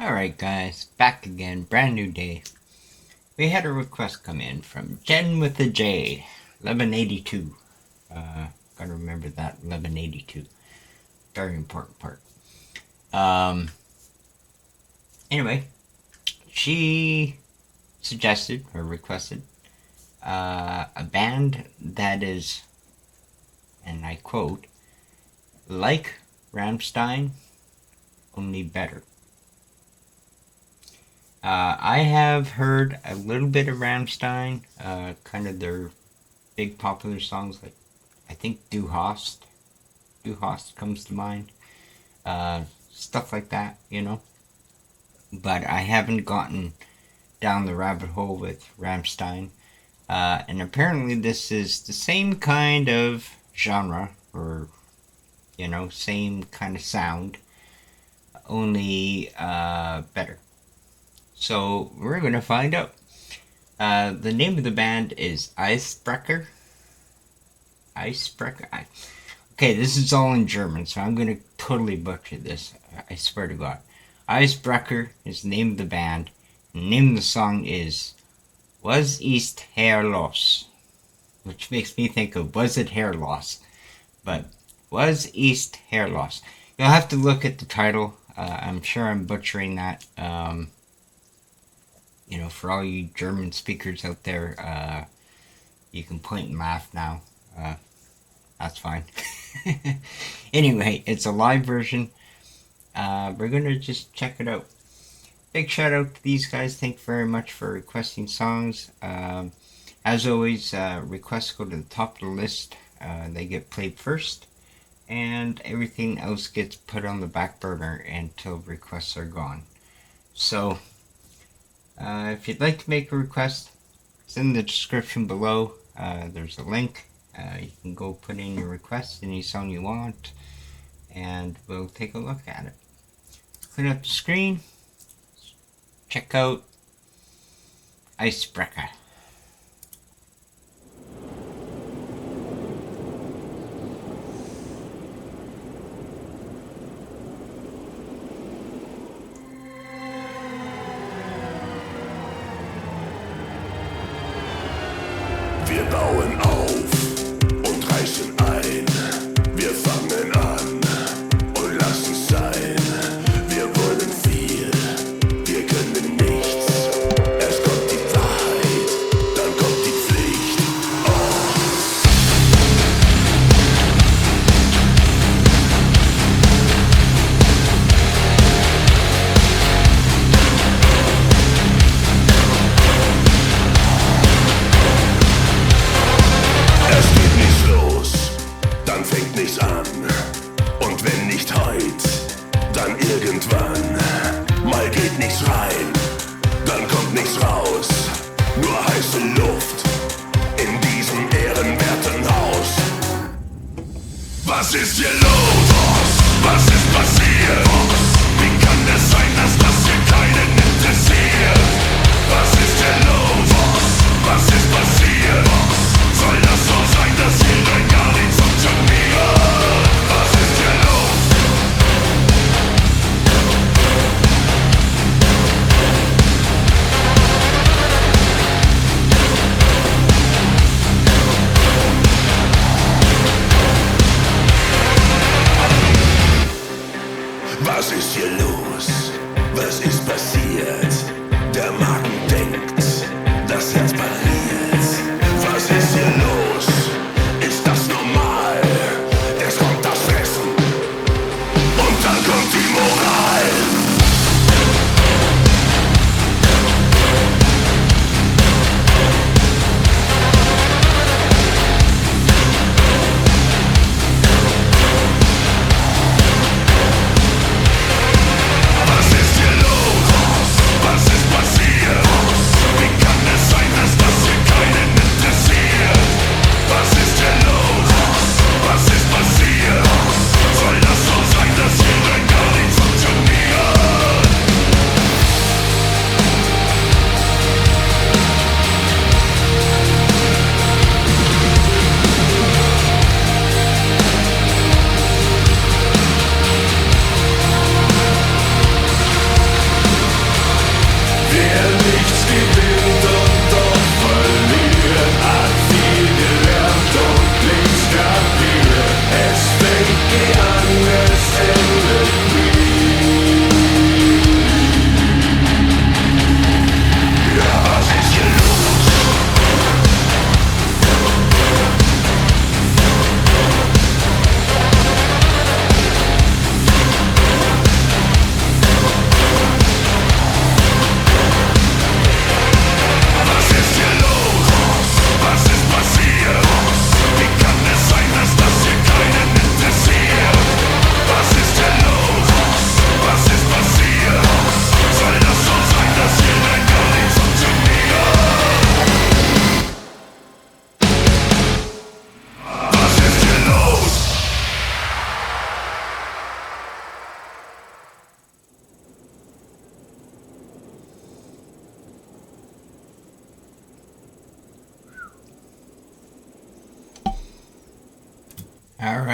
Alright guys, back again, brand new day. We had a request come in from Jen with a J, 1182. Gotta remember that, 1182. Very important part. Anyway, she suggested or requested a band that is, and I quote, like Rammstein, only better. I have heard a little bit of Rammstein, kind of their big popular songs, like I think Du Hast comes to mind, stuff like that, you know. But I haven't gotten down the rabbit hole with Rammstein, and apparently this is the same kind of genre, or you know, same kind of sound, only better. So we're gonna find out. The name of the band is Eisbrecher. Okay, this is all in German, so I'm gonna totally butcher this. I swear to God. Eisbrecher is the name of the band. And the name of the song is Was Ist Heir Los, which makes me think of Was It Hair Loss, but Was Ist Heir Los. You'll have to look at the title. I'm sure I'm butchering that. You know, for all you German speakers out there, you can point and laugh now. That's fine. Anyway, it's a live version. We're gonna just check it out. Big shout out to these guys. Thank you very much for requesting songs. As always, requests go to the top of the list. They get played first, and everything else gets put on the back burner until requests are gone. So, if you'd like to make a request, it's in the description below. There's a link. You can go put in your request, any song you want, and we'll take a look at it. Clean up the screen. Check out Eisbrecher. Wir bauen auf und reißen ein. Wir fangen an und lassen sein. Wir wollen viel, wir können nichts. Erst kommt die Wahrheit, dann kommt die Pflicht. Es geht nicht los, dann fängt nichts an. Und wenn nicht heut, dann irgendwann. Mal geht nichts rein, dann kommt nichts raus. Nur heiße Luft in diesem ehrenwerten Haus. Was ist hier los? Was ist passiert? Wie kann es sein, dass das hier keinen interessiert? Was ist hier los? Was ist passiert? Soll das so sein, dass hier rein gar nichts funktioniert? Was ist hier los? Was ist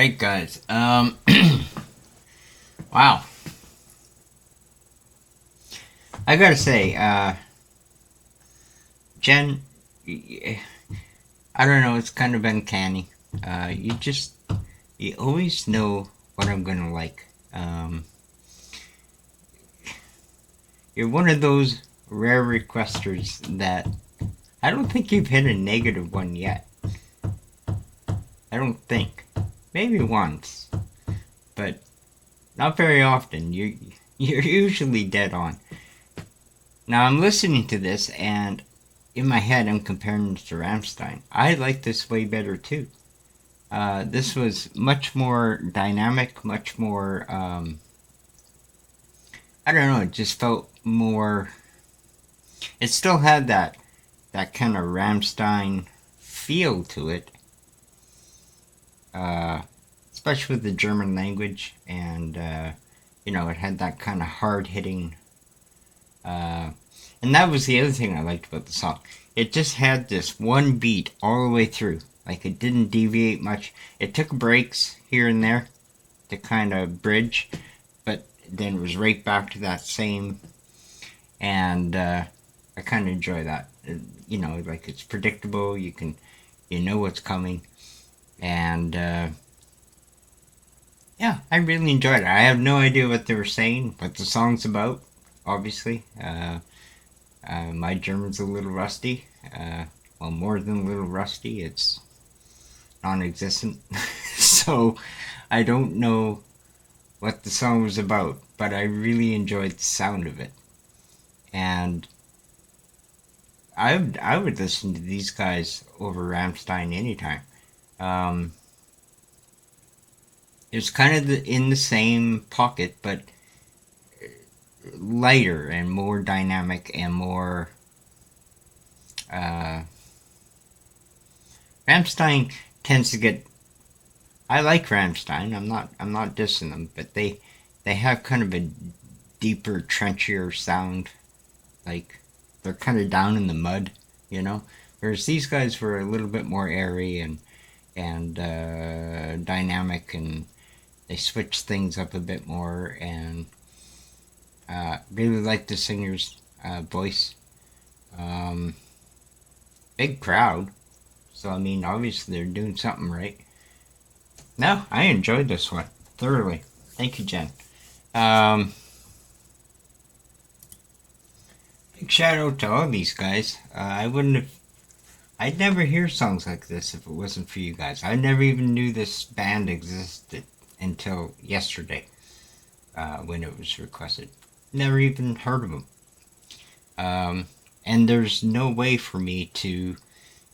Alright, guys. Wow. I gotta say, Jen, I don't know, it's kind of uncanny. You always know what I'm gonna like. You're one of those rare requesters that I don't think you've hit a negative one yet. I don't think. Maybe once. But not very often. You're usually dead on. Now I'm listening to this and in my head I'm comparing it to Rammstein. I like this way better too. This was much more dynamic, much more, I don't know, it just felt more, it still had that kind of Rammstein feel to it. Especially with the German language, and it had that kind of hard-hitting, and that was the other thing I liked about the song. It just had this one beat all the way through. Like, it didn't deviate much. It took breaks here and there to kind of bridge, but then it was right back to that same, and I kind of enjoy that. Like, it's predictable, you know what's coming, and yeah, I really enjoyed it. I have no idea what they were saying, what the song's about, obviously. My German's a little rusty. Well, more than a little rusty, it's non-existent. So, I don't know what the song was about, but I really enjoyed the sound of it. And I would listen to these guys over Rammstein anytime. It's kind of in the same pocket, but lighter and more dynamic and more. Rammstein tends to get. I like Rammstein. I'm not dissing them, but they have kind of a deeper, trenchier sound. Like, they're kind of down in the mud, Whereas these guys were a little bit more airy and dynamic, and they switched things up a bit more, and really liked the singer's voice. Big crowd, so I mean, obviously they're doing something right. No, I enjoyed this one thoroughly. Thank you, Jen. Big shout out to all these guys. I'd never hear songs like this if it wasn't for you guys. I never even knew this band existed until yesterday, when it was requested. Never even heard of them. And there's no way for me to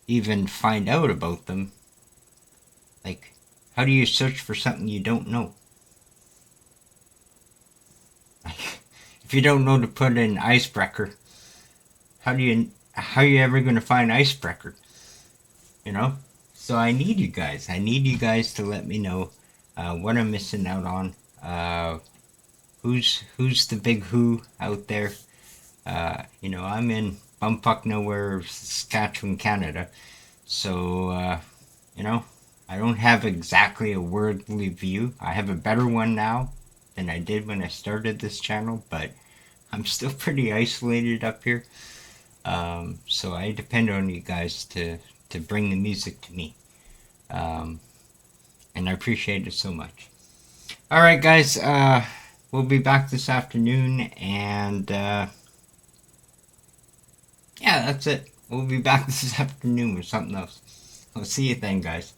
even find out about them. Like, how do you search for something you don't know? Like, if you don't know to put in Eisbrecher, how are you ever going to find Eisbrecher? So I need you guys. I need you guys to let me know what I'm missing out on. Who's the big who out there? I'm in bumfuck nowhere, Saskatchewan, Canada. So, I don't have exactly a worldly view. I have a better one now than I did when I started this channel, but I'm still pretty isolated up here. So I depend on you guys to bring the music to me. And I appreciate it so much. Alright, guys, we'll be back this afternoon, and yeah, that's it. We'll be back this afternoon with something else. I'll see you then, guys.